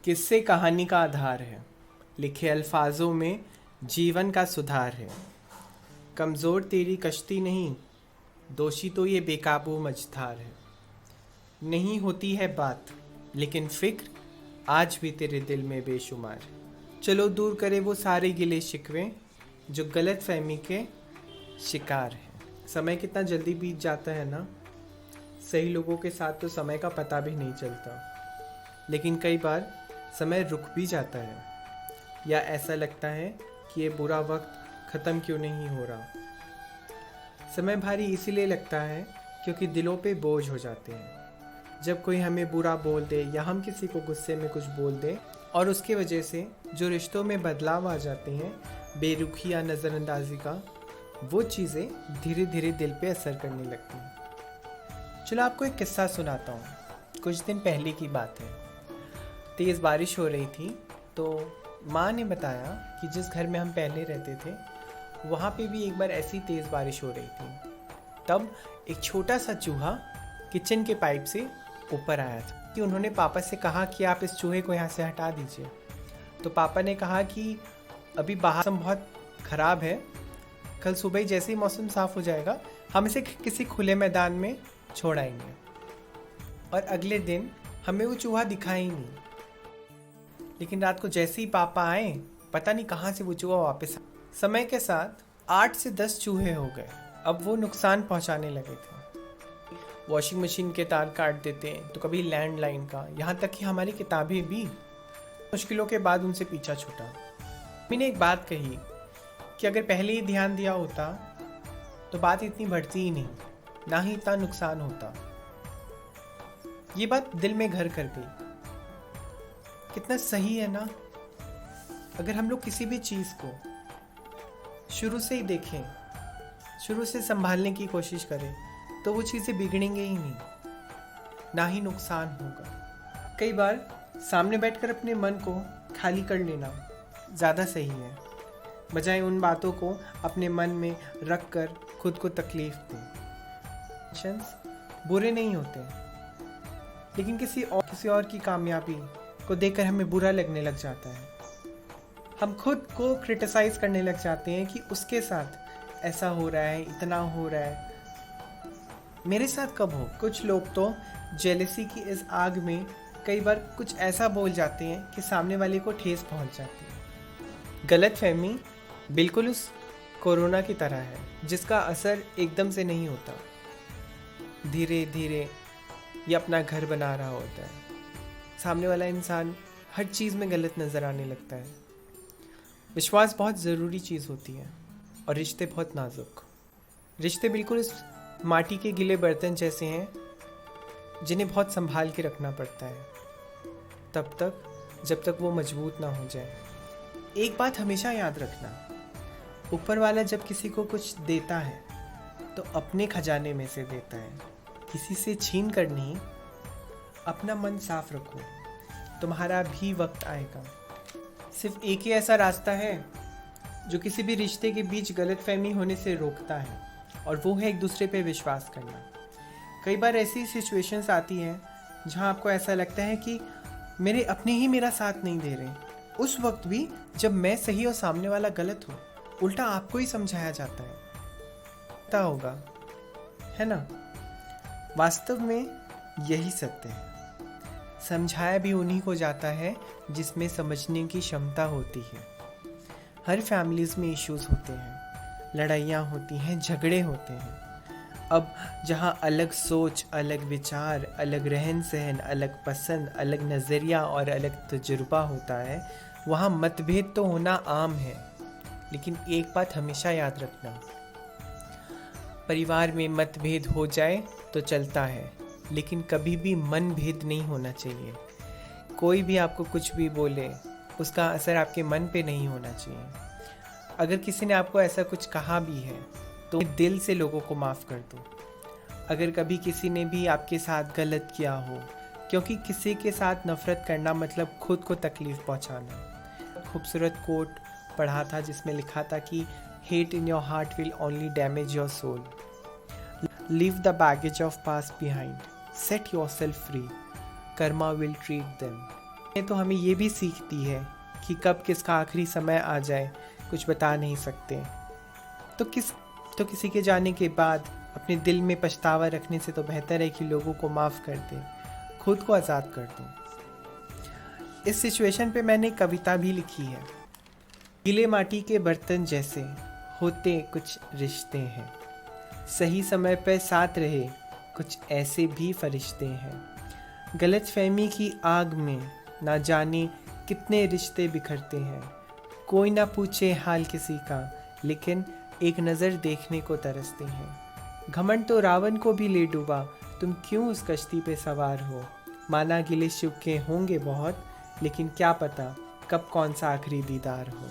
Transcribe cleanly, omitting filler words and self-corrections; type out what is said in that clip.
किस्से कहानी का आधार है, लिखे अल्फाजों में जीवन का सुधार है। कमज़ोर तेरी कश्ती नहीं, दोषी तो ये बेकाबू मझधार है। नहीं होती है बात लेकिन फ़िक्र आज भी तेरे दिल में बेशुमार। चलो दूर करे वो सारे गिले शिकवे जो गलत फहमी के शिकार हैं। समय कितना जल्दी बीत जाता है ना। सही लोगों के साथ तो समय का पता भी नहीं चलता, लेकिन कई बार समय रुक भी जाता है, या ऐसा लगता है कि ये बुरा वक्त ख़त्म क्यों नहीं हो रहा। समय भारी इसीलिए लगता है क्योंकि दिलों पे बोझ हो जाते हैं। जब कोई हमें बुरा बोल दे या हम किसी को गुस्से में कुछ बोल दें और उसकी वजह से जो रिश्तों में बदलाव आ जाते हैं, बेरुखी या नज़रअंदाजी का, वो चीज़ें धीरे धीरे दिल पे असर करने लगती हैं। चलो आपको एक किस्सा सुनाता हूँ। कुछ दिन पहले की बात है। तेज़ बारिश हो रही थी तो माँ ने बताया कि जिस घर में हम पहले रहते थे वहाँ पे भी एक बार ऐसी तेज़ बारिश हो रही थी। तब एक छोटा सा चूहा किचन के पाइप से ऊपर आया था कि उन्होंने पापा से कहा कि आप इस चूहे को यहाँ से हटा दीजिए। तो पापा ने कहा कि अभी बाहर मौसम बहुत ख़राब है, कल सुबह जैसे ही मौसम साफ़ हो जाएगा हम इसे किसी खुले मैदान में छोड़ आएंगे। और अगले दिन हमें वो चूहा दिखा ही नहीं, लेकिन रात को जैसे ही पापा आए, पता नहीं कहाँ से वो चूहा वापस आया। समय के साथ 8 से 10 चूहे हो गए। अब वो नुकसान पहुँचाने लगे थे। वॉशिंग मशीन के तार काट देते तो कभी लैंडलाइन का, यहाँ तक कि हमारी किताबें भी। मुश्किलों के बाद उनसे पीछा छूटा। मैंने एक बात कही कि अगर पहले ही ध्यान दिया होता तो बात इतनी बढ़ती ही नहीं, ना ही इतना नुकसान होता। ये बात दिल में घर कर गई। कितना सही है ना। अगर हम लोग किसी भी चीज़ को शुरू से ही देखें, शुरू से संभालने की कोशिश करें, तो वो चीज़ें बिगड़ेंगे ही नहीं, ना ही नुकसान होगा। कई बार सामने बैठकर अपने मन को खाली कर लेना ज़्यादा सही है, बजाय उन बातों को अपने मन में रख कर खुद को तकलीफ दें। इमोशंस बुरे नहीं होते, लेकिन किसी और की कामयाबी को देखकर हमें बुरा लगने लग जाता है। हम खुद को क्रिटिसाइज करने लग जाते हैं कि उसके साथ ऐसा हो रहा है, इतना हो रहा है, मेरे साथ कब हो। कुछ लोग तो जेलसी की इस आग में कई बार कुछ ऐसा बोल जाते हैं कि सामने वाले को ठेस पहुंच जाती है। गलतफहमी बिल्कुल उस कोरोना की तरह है, जिसका असर एकदम से नहीं होता, धीरे धीरे ये अपना घर बना रहा होता है। सामने वाला इंसान हर चीज़ में गलत नज़र आने लगता है। विश्वास बहुत ज़रूरी चीज़ होती है और रिश्ते बहुत नाजुक। रिश्ते बिल्कुल इस माटी के गिले बर्तन जैसे हैं जिन्हें बहुत संभाल के रखना पड़ता है, तब तक जब तक वो मजबूत ना हो जाए। एक बात हमेशा याद रखना, ऊपर वाला जब किसी को कुछ देता है तो अपने खजाने में से देता है, किसी से छीन कर नहीं। अपना मन साफ रखो, तुम्हारा भी वक्त आएगा। सिर्फ एक ही ऐसा रास्ता है जो किसी भी रिश्ते के बीच गलतफहमी होने से रोकता है, और वो है एक दूसरे पे विश्वास करना। कई बार ऐसी सिचुएशंस आती हैं जहां आपको ऐसा लगता है कि मेरे अपने ही मेरा साथ नहीं दे रहे। उस वक्त भी जब मैं सही और सामने वाला गलत हो, उल्टा आपको ही समझाया जाता है। पता होगा, है ना। वास्तव में यही सत्य है। समझाया भी उन्हीं को जाता है जिसमें समझने की क्षमता होती है। हर फैमिलीज़ में इश्यूज़ होते हैं, लड़ाइयाँ होती हैं, झगड़े होते हैं। अब जहाँ अलग सोच, अलग विचार, अलग रहन सहन, अलग पसंद, अलग नज़रिया और अलग तजुर्बा होता है, वहाँ मतभेद तो होना आम है। लेकिन एक बात हमेशा याद रखना, परिवार में मतभेद हो जाए तो चलता है, लेकिन कभी भी मन भेद नहीं होना चाहिए। कोई भी आपको कुछ भी बोले, उसका असर आपके मन पे नहीं होना चाहिए। अगर किसी ने आपको ऐसा कुछ कहा भी है तो दिल से लोगों को माफ़ कर दो। अगर कभी किसी ने भी आपके साथ गलत किया हो, क्योंकि किसी के साथ नफ़रत करना मतलब खुद को तकलीफ़ पहुंचाना। खूबसूरत कोट पढ़ा था जिसमें लिखा था कि hate in your heart will only damage your soul. Leave the baggage of past behind, set yourself free, karma will treat them। ये तो हमें ये भी सीखती है कि कब किसका आखिरी समय आ जाए कुछ बता नहीं सकते। तो किसी के जाने के बाद अपने दिल में पछतावा रखने से तो बेहतर है कि लोगों को माफ़ कर दे, खुद को आज़ाद कर दो। इस सिचुएशन पे मैंने कविता भी लिखी है। गीले माटी के बर्तन जैसे होते कुछ रिश्ते हैं, सही समय पर साथ रहे कुछ ऐसे भी फरिश्ते हैं। गलतफहमी की आग में ना जाने कितने रिश्ते बिखरते हैं। कोई ना पूछे हाल किसी का, लेकिन एक नज़र देखने को तरसते हैं। घमंड तो रावण को भी ले डूबा, तुम क्यों उस कश्ती पे सवार हो। माना गिले शिकवे होंगे बहुत, लेकिन क्या पता कब कौन सा आखिरी दीदार हो।